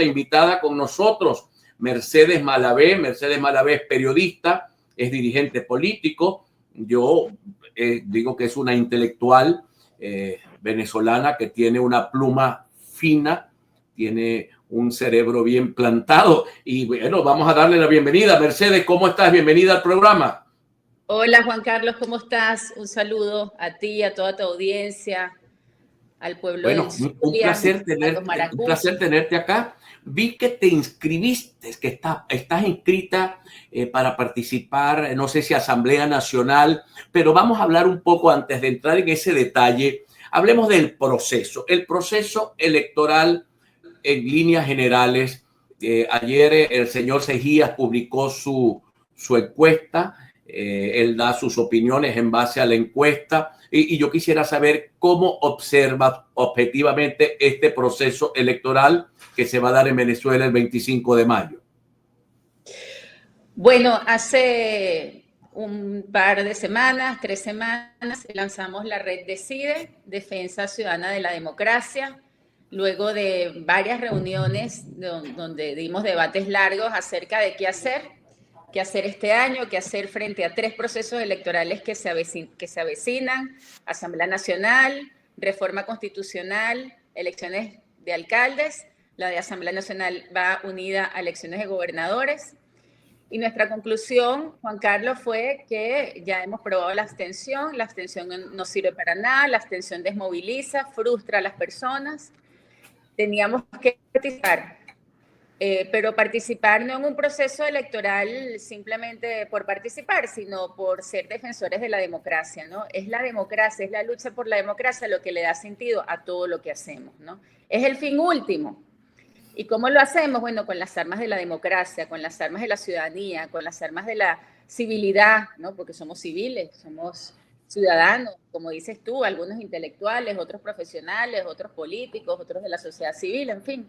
invitada con nosotros, Mercedes Malavé. Mercedes Malavé es periodista, es dirigente político. Yo digo que es una intelectual venezolana que tiene una pluma fina, tiene un cerebro bien plantado. Y bueno, vamos a darle la bienvenida. Mercedes, ¿cómo estás? Bienvenida al programa. Hola Juan Carlos, ¿cómo estás? Un saludo a ti, a toda tu audiencia, al pueblo del Zulia, un placer tenerte acá. Vi que te inscribiste, que estás inscrita para participar, no sé si Asamblea Nacional, pero vamos a hablar un poco antes de entrar en ese detalle. Hablemos del proceso, el proceso electoral en líneas generales. Ayer el señor Sejías publicó su encuesta. Él da sus opiniones en base a la encuesta y yo quisiera saber cómo observa objetivamente este proceso electoral que se va a dar en Venezuela el 25 de mayo. Bueno, hace un par de semanas, 3 semanas, lanzamos la red Decide, Defensa Ciudadana de la Democracia, luego de varias reuniones donde dimos debates largos acerca de qué hacer este año, qué hacer frente a 3 procesos electorales que se avecinan: Asamblea Nacional, reforma constitucional, elecciones de alcaldes. La de Asamblea Nacional va unida a elecciones de gobernadores. Y nuestra conclusión, Juan Carlos, fue que ya hemos probado la abstención no sirve para nada, la abstención desmoviliza, frustra a las personas. Teníamos que participar. Pero participar no en un proceso electoral simplemente por participar, sino por ser defensores de la democracia, ¿no? Es la democracia, es la lucha por la democracia lo que le da sentido a todo lo que hacemos, ¿no? Es el fin último. ¿Y cómo lo hacemos? Bueno, con las armas de la democracia, con las armas de la ciudadanía, con las armas de la civilidad, ¿no? Porque somos civiles, somos ciudadanos, como dices tú, algunos intelectuales, otros profesionales, otros políticos, otros de la sociedad civil, en fin.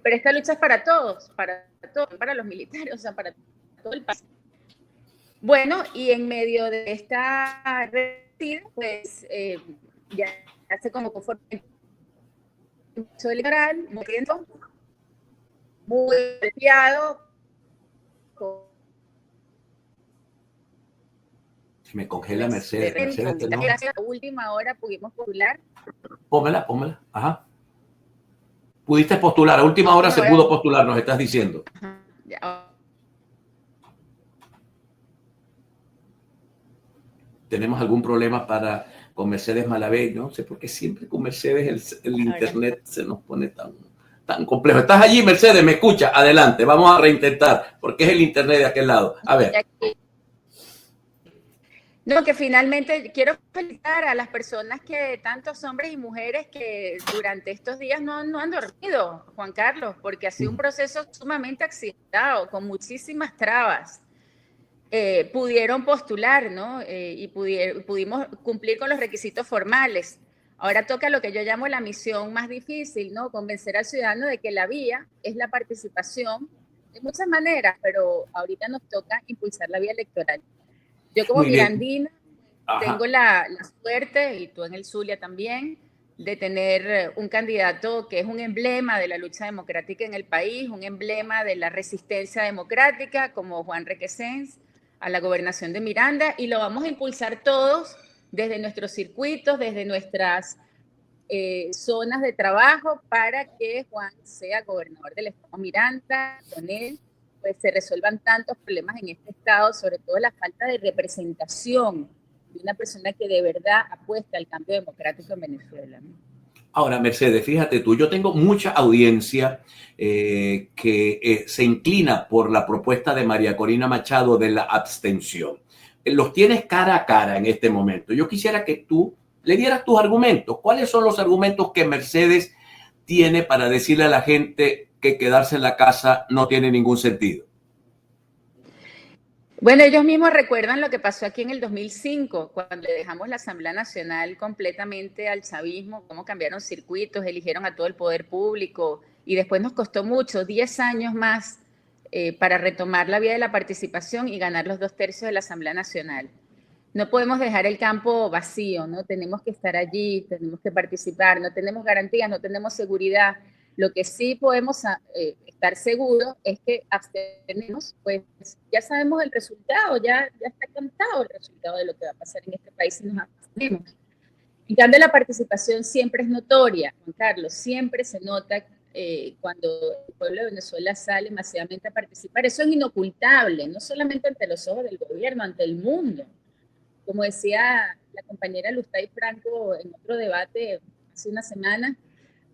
Pero esta lucha es para todos, para los militares, o sea, para todo el país. Bueno, y en medio de esta red, pues ya hace como conforme el proceso electoral, muy golpeado. Me congela Mercedes. Gracias a última hora pudimos postular. Pómela. Ajá. Pudiste postular, a última hora se pudo postular, nos estás diciendo. Tenemos algún problema con Mercedes Malavé, no sé por qué siempre con Mercedes el internet se nos pone tan complejo. ¿Estás allí, Mercedes? ¿Me escucha? Adelante, vamos a reintentar, porque es el internet de aquel lado. A ver. No, que finalmente quiero felicitar a las personas tantos hombres y mujeres que durante estos días no han dormido, Juan Carlos, porque ha sido un proceso sumamente accidentado, con muchísimas trabas. Pudieron postular, ¿no? Y pudimos cumplir con los requisitos formales. Ahora toca lo que yo llamo la misión más difícil, ¿no? Convencer al ciudadano de que la vía es la participación de muchas maneras, pero ahorita nos toca impulsar la vía electoral. Yo como mirandina tengo la suerte, y tú en el Zulia también, de tener un candidato que es un emblema de la lucha democrática en el país, un emblema de la resistencia democrática, como Juan Requesens, a la gobernación de Miranda, y lo vamos a impulsar todos desde nuestros circuitos, desde nuestras zonas de trabajo, para que Juan sea gobernador del estado Miranda. Con él pues se resuelvan tantos problemas en este estado, sobre todo la falta de representación de una persona que de verdad apuesta al cambio democrático en Venezuela, ¿no? Ahora, Mercedes, fíjate tú, yo tengo mucha audiencia que se inclina por la propuesta de María Corina Machado de la abstención. Los tienes cara a cara en este momento. Yo quisiera que tú le dieras tus argumentos. ¿Cuáles son los argumentos que Mercedes tiene para decirle a la gente que quedarse en la casa no tiene ningún sentido? Bueno, ellos mismos recuerdan lo que pasó aquí en el 2005, cuando le dejamos la Asamblea Nacional completamente al chavismo, cómo cambiaron circuitos, eligieron a todo el poder público, y después nos costó mucho, 10 años más, para retomar la vía de la participación y ganar los 2/3 de la Asamblea Nacional. No podemos dejar el campo vacío, ¿no? Tenemos que estar allí, tenemos que participar, no tenemos garantías, no tenemos seguridad Lo que sí podemos estar seguros es que abstenemos, pues ya sabemos el resultado, ya está cantado el resultado de lo que va a pasar en este país si nos abstenemos. En cambio, la participación siempre es notoria, Juan Carlos, siempre se nota cuando el pueblo de Venezuela sale masivamente a participar. Eso es inocultable, no solamente ante los ojos del gobierno, ante el mundo. Como decía la compañera Lustay Franco en otro debate hace una semana,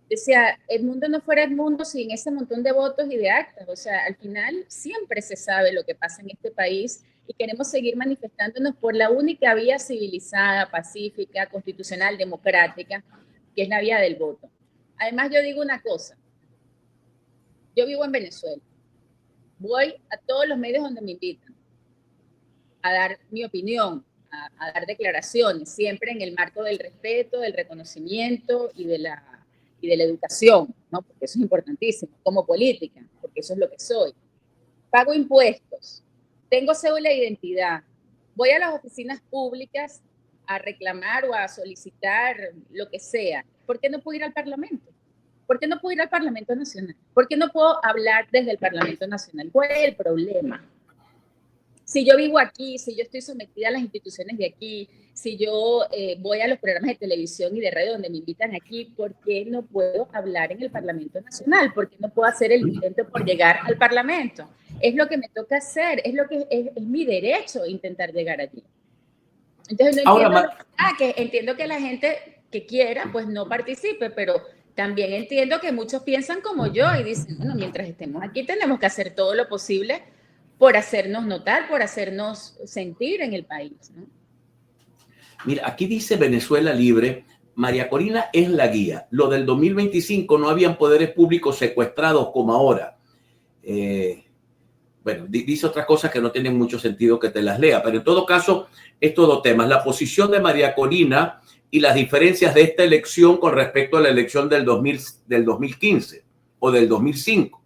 decía, el mundo no fuera el mundo sin ese montón de votos y de actas. O sea, al final siempre se sabe lo que pasa en este país y queremos seguir manifestándonos por la única vía civilizada, pacífica, constitucional, democrática, que es la vía del voto. Además, yo digo una cosa. Yo vivo en Venezuela. Voy a todos los medios donde me invitan a dar mi opinión, a dar declaraciones, siempre en el marco del respeto, del reconocimiento y de la educación, ¿no? Porque eso es importantísimo, como política, porque eso es lo que soy. Pago impuestos, tengo cédula de identidad, voy a las oficinas públicas a reclamar o a solicitar lo que sea. ¿Por qué no puedo ir al Parlamento? ¿Por qué no puedo ir al Parlamento Nacional? ¿Por qué no puedo hablar desde el Parlamento Nacional? ¿Cuál es el problema? Si yo vivo aquí, si yo estoy sometida a las instituciones de aquí, si yo voy a los programas de televisión y de radio donde me invitan aquí, ¿por qué no puedo hablar en el Parlamento Nacional? ¿Por qué no puedo hacer el intento por llegar al Parlamento? Es lo que me toca hacer, es lo que es mi derecho intentar llegar allí. Entonces no entiendo, entiendo que la gente que quiera pues no participe, pero también entiendo que muchos piensan como yo y dicen, bueno, mientras estemos aquí tenemos que hacer todo lo posible por hacernos notar, por hacernos sentir en el país, ¿no? Mira, aquí dice Venezuela Libre, María Corina es la guía. Lo del 2025 no habían poderes públicos secuestrados como ahora. Bueno, dice otras cosas que no tienen mucho sentido que te las lea, pero en todo caso, estos dos temas, la posición de María Corina y las diferencias de esta elección con respecto a la elección del 2015 o del 2005.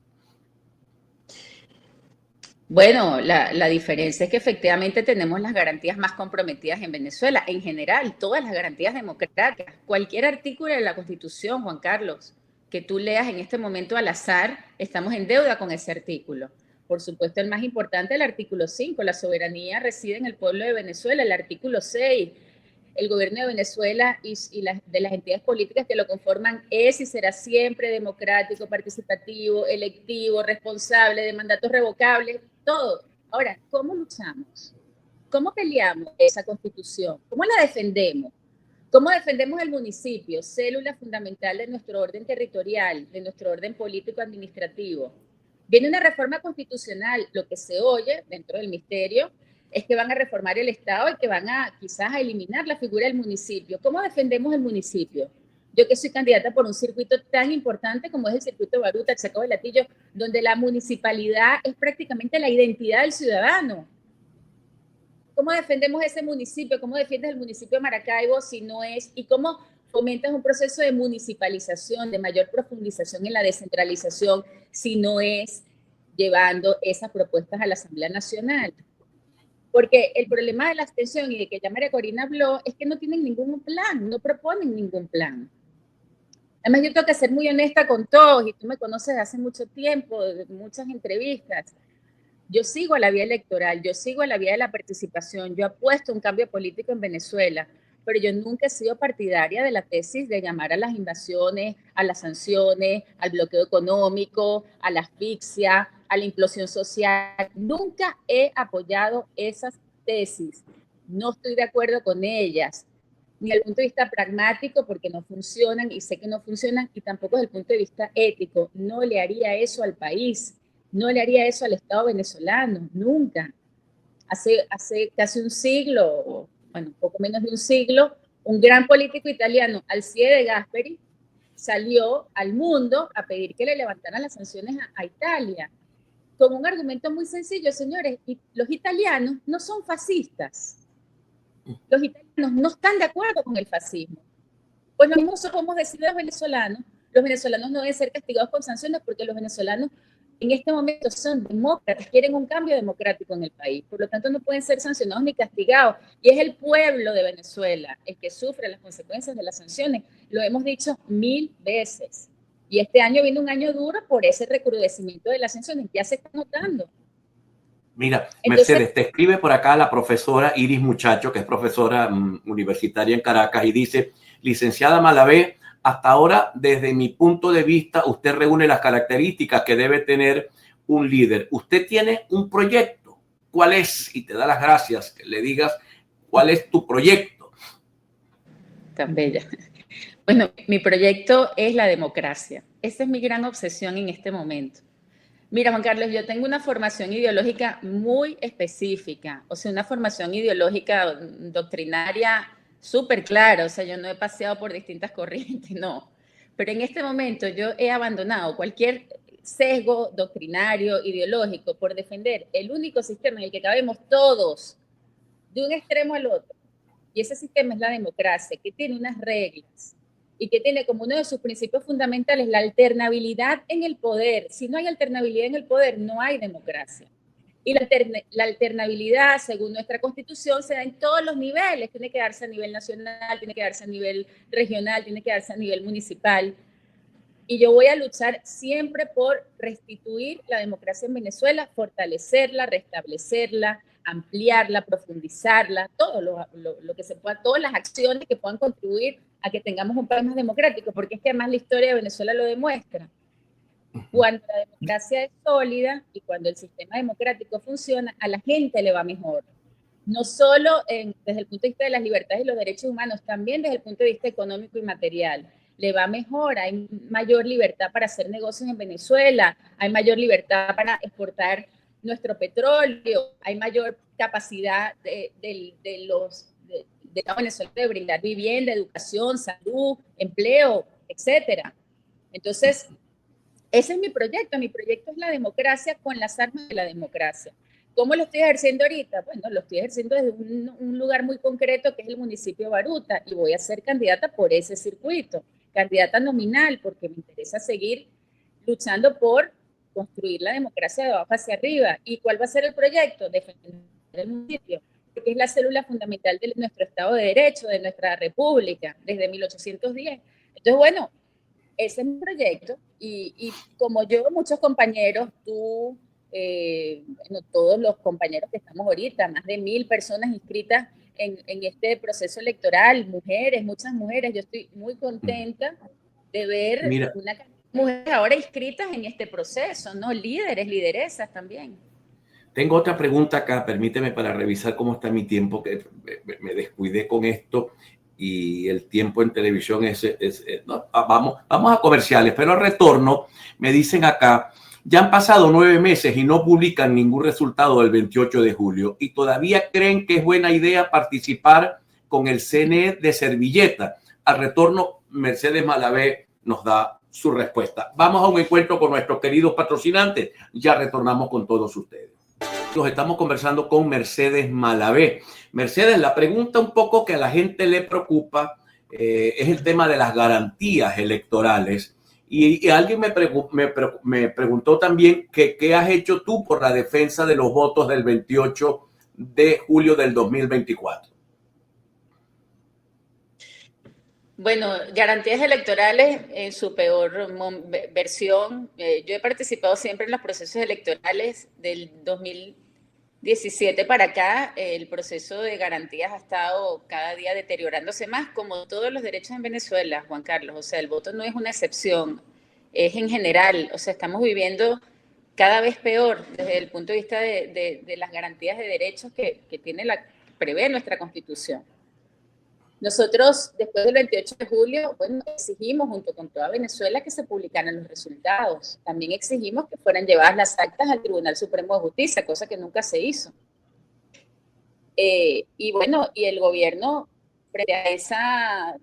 Bueno, la diferencia es que efectivamente tenemos las garantías más comprometidas en Venezuela. En general, todas las garantías democráticas. Cualquier artículo de la Constitución, Juan Carlos, que tú leas en este momento al azar, estamos en deuda con ese artículo. Por supuesto, el más importante, el artículo 5, la soberanía reside en el pueblo de Venezuela. El artículo 6, el gobierno de Venezuela y de las entidades políticas que lo conforman es y será siempre democrático, participativo, electivo, responsable, de mandatos revocables, todo. Ahora, ¿cómo luchamos? ¿Cómo peleamos esa constitución? ¿Cómo la defendemos? ¿Cómo defendemos el municipio, célula fundamental de nuestro orden territorial, de nuestro orden político-administrativo? Viene una reforma constitucional, lo que se oye dentro del misterio es que van a reformar el Estado y que van a quizás a eliminar la figura del municipio. ¿Cómo defendemos el municipio? Yo que soy candidata por un circuito tan importante como es el circuito Baruta, el Chacao del Latillo, donde la municipalidad es prácticamente la identidad del ciudadano. ¿Cómo defendemos ese municipio? ¿Cómo defiendes el municipio de Maracaibo si no es? ¿Y cómo fomentas un proceso de municipalización, de mayor profundización en la descentralización si no es llevando esas propuestas a la Asamblea Nacional? Porque el problema de la abstención y de que ya María Corina habló es que no tienen ningún plan, no proponen ningún plan. Además, yo tengo que ser muy honesta con todos, y tú me conoces hace mucho tiempo, de muchas entrevistas. Yo sigo a la vía electoral, yo sigo a la vía de la participación, yo apuesto un cambio político en Venezuela, pero yo nunca he sido partidaria de la tesis de llamar a las invasiones, a las sanciones, al bloqueo económico, a la asfixia, a la implosión social. Nunca he apoyado esas tesis. No estoy de acuerdo con ellas, ni desde el punto de vista pragmático, porque no funcionan y sé que no funcionan, y tampoco desde el punto de vista ético. No le haría eso al país, no le haría eso al Estado venezolano, nunca. Hace casi un siglo, bueno, poco menos de un siglo, un gran político italiano, Alcide de Gasperi, salió al mundo a pedir que le levantaran las sanciones a Italia, con un argumento muy sencillo, señores, y los italianos no son fascistas. Los italianos no están de acuerdo con el fascismo. Pues lo mismo podemos decir de los venezolanos no deben ser castigados con sanciones porque los venezolanos en este momento son demócratas, quieren un cambio democrático en el país, por lo tanto no pueden ser sancionados ni castigados, y es el pueblo de Venezuela el que sufre las consecuencias de las sanciones, lo hemos dicho 1000 veces, Y este año viene un año duro por ese recrudecimiento de las sanciones, ya se está notando. Mira, entonces, Mercedes, te escribe por acá la profesora Iris Muchacho, que es profesora universitaria en Caracas, y dice, licenciada Malavé, hasta ahora, desde mi punto de vista, usted reúne las características que debe tener un líder. Usted tiene un proyecto. ¿Cuál es? Y te da las gracias que le digas cuál es tu proyecto. Tan bella. Bueno, mi proyecto es la democracia. Esa es mi gran obsesión en este momento. Mira, Juan Carlos, yo tengo una formación ideológica muy específica, o sea, una formación ideológica doctrinaria súper clara, o sea, yo no he paseado por distintas corrientes, no. Pero en este momento yo he abandonado cualquier sesgo doctrinario, ideológico, por defender el único sistema en el que cabemos todos, de un extremo al otro. Y ese sistema es la democracia, que tiene unas reglas y que tiene como uno de sus principios fundamentales la alternabilidad en el poder. Si no hay alternabilidad en el poder, no hay democracia. Y la alternabilidad, según nuestra Constitución, se da en todos los niveles. Tiene que darse a nivel nacional, tiene que darse a nivel regional, tiene que darse a nivel municipal. Y yo voy a luchar siempre por restituir la democracia en Venezuela, fortalecerla, restablecerla, ampliarla, profundizarla, todo lo que se pueda, todas las acciones que puedan contribuir a que tengamos un país más democrático, porque es que además la historia de Venezuela lo demuestra. Cuando la democracia es sólida y cuando el sistema democrático funciona, a la gente le va mejor. No solo desde el punto de vista de las libertades y los derechos humanos, también desde el punto de vista económico y material. Le va mejor, hay mayor libertad para hacer negocios en Venezuela, hay mayor libertad para exportar nuestro petróleo, hay mayor capacidad de la Venezuela de brindar vivienda, educación, salud, empleo, etcétera. Entonces, ese es mi proyecto es la democracia con las armas de la democracia. ¿Cómo lo estoy ejerciendo ahorita? Bueno, lo estoy ejerciendo desde un lugar muy concreto que es el municipio de Baruta y voy a ser candidata por ese circuito, candidata nominal porque me interesa seguir luchando por construir la democracia de abajo hacia arriba. ¿Y cuál va a ser el proyecto? Defender el municipio, porque es la célula fundamental de nuestro Estado de Derecho, de nuestra República, desde 1810. Entonces, bueno, ese es mi proyecto y como yo, muchos compañeros, tú, bueno, todos los compañeros que estamos ahorita, más de 1000 personas inscritas en este proceso electoral, mujeres, muchas mujeres, yo estoy muy contenta de ver una cantidad de mujeres ahora inscritas en este proceso, ¿no? Líderes, lideresas también. Tengo otra pregunta acá, permíteme para revisar cómo está mi tiempo, que me descuidé con esto y el tiempo en televisión no, vamos a comerciales, pero al retorno me dicen acá, ya han pasado 9 meses y no publican ningún resultado del 28 de julio y todavía creen que es buena idea participar con el CNE de servilleta. Al retorno, Mercedes Malavé nos da su respuesta. Vamos a un encuentro con nuestros queridos patrocinantes. Ya retornamos con todos ustedes. Estamos conversando con Mercedes Malavé. Mercedes, la pregunta un poco que a la gente le preocupa es el tema de las garantías electorales. Y alguien me preguntó también que qué has hecho tú por la defensa de los votos del 28 de julio del 2024. Bueno, garantías electorales en su peor versión. Yo he participado siempre en los procesos electorales del 2017 para acá. El proceso de garantías ha estado cada día deteriorándose más, como todos los derechos en Venezuela, Juan Carlos. O sea, el voto no es una excepción, es en general. O sea, estamos viviendo cada vez peor desde el punto de vista de las garantías de derechos que prevé nuestra Constitución. Nosotros, después del 28 de julio, bueno, exigimos junto con toda Venezuela que se publicaran los resultados. También exigimos que fueran llevadas las actas al Tribunal Supremo de Justicia, cosa que nunca se hizo. Y bueno, y el gobierno, frente a esa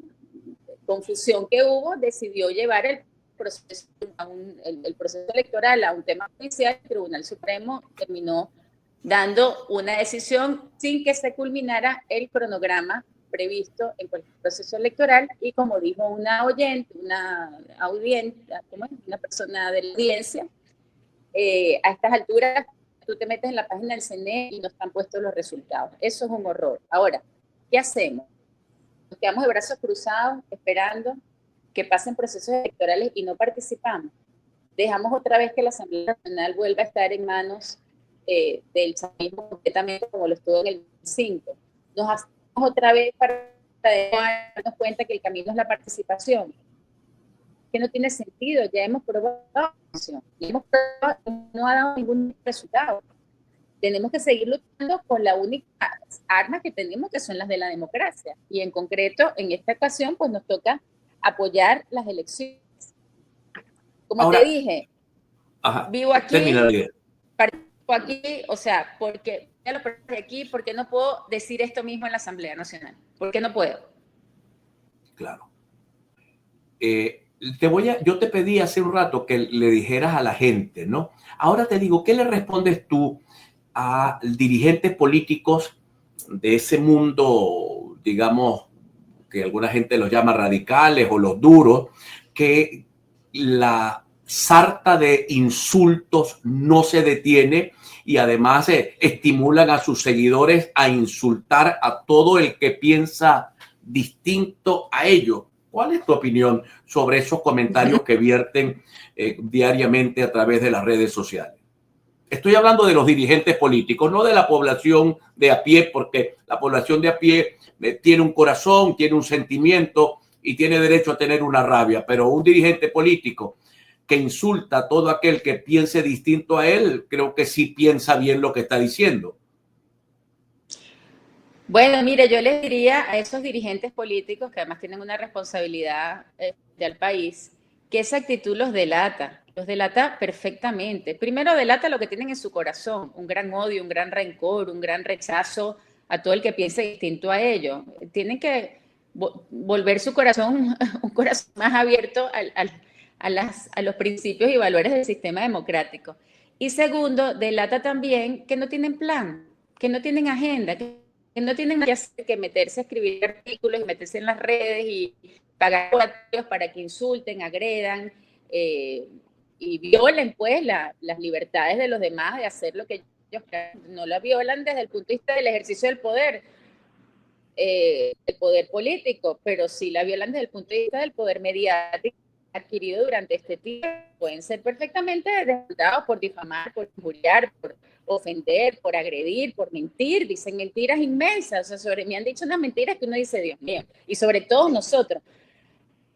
confusión que hubo, decidió llevar el proceso electoral a un tema judicial. El Tribunal Supremo terminó dando una decisión sin que se culminara el cronograma previsto en cualquier proceso electoral y como dijo una oyente, una persona de la audiencia, a estas alturas tú te metes en la página del CNE y no están puestos los resultados. Eso es un horror. Ahora, ¿qué hacemos? Nos quedamos de brazos cruzados esperando. que pasen procesos electorales y no participamos, dejamos otra vez que la Asamblea Nacional vuelva a estar en manos del chavismo completamente como lo estuvo en el 2005. Nos hacemos otra vez para darnos cuenta que el camino es la participación, que no tiene sentido, ya hemos probado, no ha dado ningún resultado. Tenemos que seguir luchando con la única arma que tenemos, que son las de la democracia. Y en concreto, en esta ocasión, pues nos toca apoyar las elecciones. Como ahora, te dije, vivo aquí, participo aquí, o sea, porque ya lo de aquí, ¿por qué no puedo decir esto mismo en la Asamblea Nacional? ¿Por qué no puedo? Claro. Yo te pedí hace un rato que le dijeras a la gente, ¿no? Ahora te digo, ¿qué le respondes tú a dirigentes políticos de ese mundo, digamos, que alguna gente los llama radicales o los duros, que la sarta de insultos no se detiene y además estimulan a sus seguidores a insultar a todo el que piensa distinto a ellos? ¿Cuál es tu opinión sobre esos comentarios que vierten diariamente a través de las redes sociales? Estoy hablando de los dirigentes políticos, no de la población de a pie, porque la población de a pie tiene un corazón, tiene un sentimiento y tiene derecho a tener una rabia, pero un dirigente político que insulta a todo aquel que piense distinto a él, creo que sí piensa bien lo que está diciendo. Bueno, mire, yo les diría a esos dirigentes políticos que además tienen una responsabilidad al país, que esa actitud los delata perfectamente. Primero delata lo que tienen en su corazón, un gran odio, un gran rencor, un gran rechazo a todo el que piense distinto a ellos. Tienen que volver su corazón, un corazón más abierto a los principios y valores del sistema democrático. Y segundo, delata también que no tienen plan, que no tienen agenda, que no tienen que meterse a escribir artículos y meterse en las redes y pagar para que insulten, agredan y violen pues las libertades de los demás de hacer lo que ellos quieran. No la violan desde el punto de vista del ejercicio del poder político, pero sí la violan desde el punto de vista del poder mediático adquirido durante este tiempo. Pueden ser perfectamente desmontados por difamar, por injuriar, por ofender, por agredir, por mentir. Dicen mentiras inmensas. O sea, me han dicho unas mentiras que uno dice, Dios mío, y sobre todo nosotros.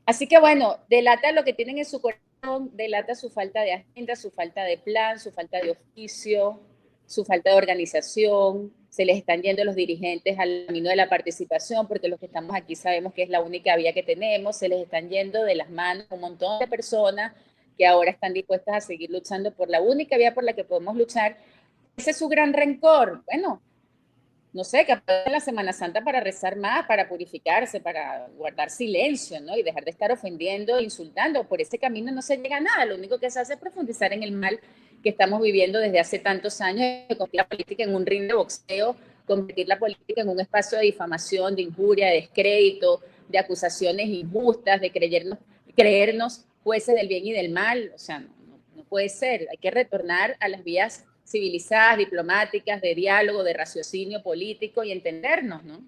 Así que bueno, delata lo que tienen en su corazón, delata su falta de agenda, su falta de plan, su falta de oficio, su falta de organización. Se les están yendo los dirigentes al camino de la participación, porque los que estamos aquí sabemos que es la única vía que tenemos. Se les están yendo de las manos un montón de personas que ahora están dispuestas a seguir luchando por la única vía por la que podemos luchar. Ese es su gran rencor. Bueno, no sé, que aprovechen la Semana Santa para rezar más, para purificarse, para guardar silencio, ¿no? Y dejar de estar ofendiendo, insultando. Por ese camino no se llega a nada. Lo único que se hace es profundizar en el mal que estamos viviendo desde hace tantos años, de convertir la política en un ring de boxeo, convertir la política en un espacio de difamación, de injuria, de descrédito, de acusaciones injustas, de creernos jueces del bien y del mal. O sea, no puede ser. Hay que retornar a las vías civilizadas, diplomáticas, de diálogo, de raciocinio político y entendernos, ¿no?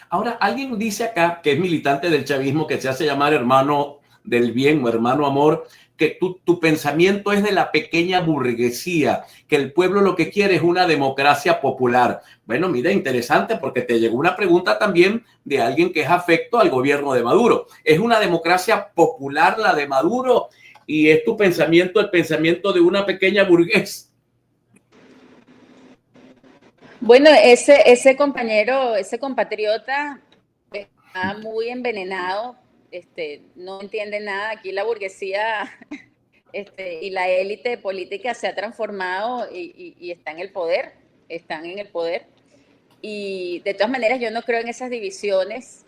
Ahora, alguien dice acá, que es militante del chavismo, que se hace llamar hermano del bien o hermano amor, que tu pensamiento es de la pequeña burguesía, que el pueblo lo que quiere es una democracia popular. Bueno, mira, interesante, porque te llegó una pregunta también de alguien que es afecto al gobierno de Maduro. ¿Es una democracia popular la de Maduro? ¿Y es tu pensamiento el pensamiento de una pequeña burgués? Bueno, ese compañero, ese compatriota está muy envenenado, no entiende nada. Aquí la burguesía y la élite política se ha transformado y está en el poder, están en el poder. Y de todas maneras yo no creo en esas divisiones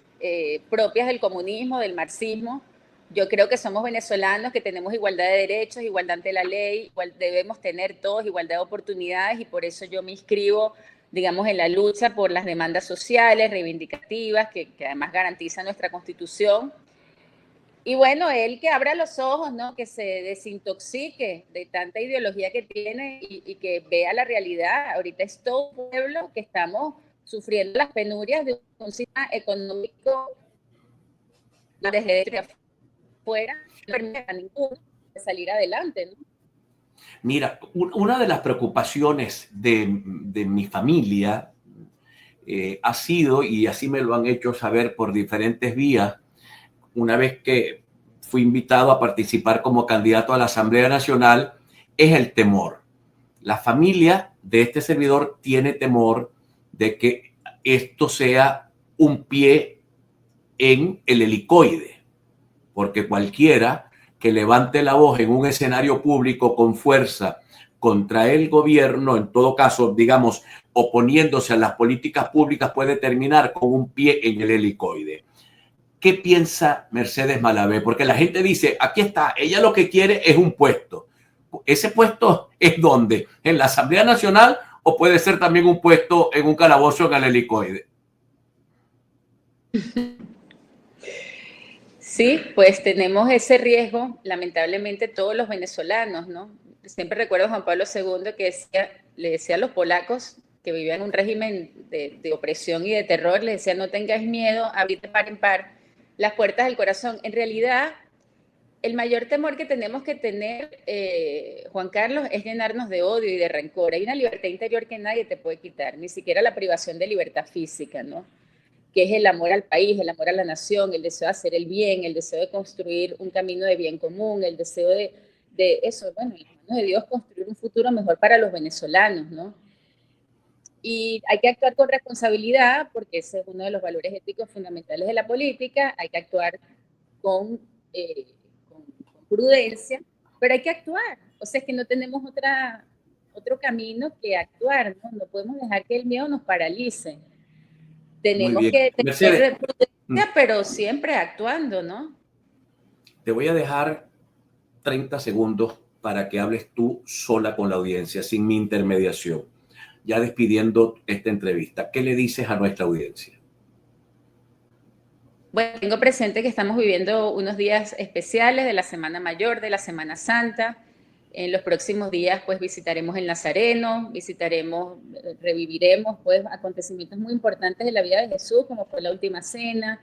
propias del comunismo, del marxismo. Yo creo que somos venezolanos, que tenemos igualdad de derechos, igualdad ante la ley, debemos tener todos igualdad de oportunidades y por eso yo me inscribo, digamos, en la lucha por las demandas sociales, reivindicativas, que además garantiza nuestra Constitución. Y bueno, él que abra los ojos, ¿no? Que se desintoxique de tanta ideología que tiene y que vea la realidad. Ahorita es todo un pueblo que estamos sufriendo las penurias de un sistema económico desde fuera, no permite a ninguno salir adelante, ¿no? Mira, una de las preocupaciones de mi familia ha sido, y así me lo han hecho saber por diferentes vías, una vez que fui invitado a participar como candidato a la Asamblea Nacional, es el temor. La familia de este servidor tiene temor de que esto sea un pie en el helicoide, porque cualquiera que levante la voz en un escenario público con fuerza contra el gobierno, en todo caso, digamos, oponiéndose a las políticas públicas, puede terminar con un pie en el helicoide. ¿Qué piensa Mercedes Malavé? Porque la gente dice, aquí está, ella lo que quiere es un puesto. ¿Ese puesto es dónde? ¿En la Asamblea Nacional o puede ser también un puesto en un calabozo en el helicoide? Sí, pues tenemos ese riesgo, lamentablemente todos los venezolanos, ¿no? Siempre recuerdo a Juan Pablo II que le decía a los polacos que vivían en un régimen de opresión y de terror, le decía, no tengáis miedo, abrid de par en par las puertas del corazón. En realidad, el mayor temor que tenemos que tener, Juan Carlos, es llenarnos de odio y de rencor. Hay una libertad interior que nadie te puede quitar, ni siquiera la privación de libertad física, ¿no? Que es el amor al país, el amor a la nación, el deseo de hacer el bien, el deseo de construir un camino de bien común, el deseo de eso, bueno, en las manos de Dios construir un futuro mejor para los venezolanos, ¿no? Y hay que actuar con responsabilidad, porque ese es uno de los valores éticos fundamentales de la política, hay que actuar con prudencia, pero hay que actuar, o sea, es que no tenemos otro camino que actuar, ¿no? No podemos dejar que el miedo nos paralice. Tenemos que tener prudencia, pero siempre actuando, ¿no? Te voy a dejar 30 segundos para que hables tú sola con la audiencia, sin mi intermediación. Ya despidiendo esta entrevista, ¿qué le dices a nuestra audiencia? Bueno, tengo presente que estamos viviendo unos días especiales de la Semana Mayor, de la Semana Santa. En los próximos días, pues, visitaremos el Nazareno, reviviremos, pues, acontecimientos muy importantes de la vida de Jesús, como fue la Última Cena,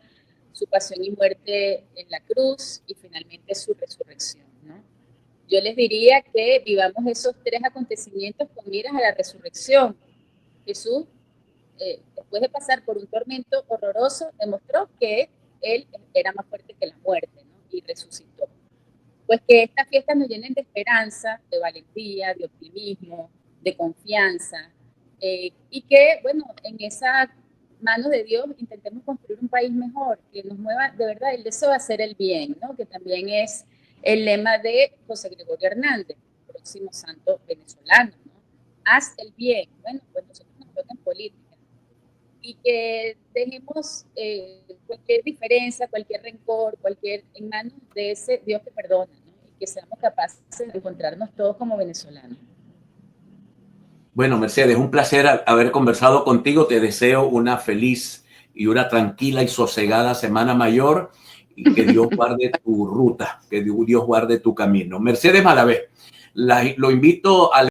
su pasión y muerte en la cruz y finalmente su resurrección, ¿no? Yo les diría que vivamos esos tres acontecimientos con miras a la resurrección. Jesús, después de pasar por un tormento horroroso, demostró que Él era más fuerte que la muerte, ¿no? Y resucitó. Pues que estas fiestas nos llenen de esperanza, de valentía, de optimismo, de confianza, y que, bueno, en esa mano de Dios intentemos construir un país mejor, que nos mueva de verdad el deseo de hacer el bien, ¿no? Que también es el lema de José Gregorio Hernández, próximo santo venezolano, ¿no? Haz el bien. Bueno, pues nosotros nos toca en política. Y que dejemos cualquier diferencia, cualquier rencor, en manos de ese Dios que perdona, ¿no? Y que seamos capaces de encontrarnos todos como venezolanos. Bueno, Mercedes, un placer haber conversado contigo. Te deseo una feliz y una tranquila y sosegada Semana Mayor y que Dios guarde tu ruta, que Dios guarde tu camino. Mercedes Malavé, lo invito a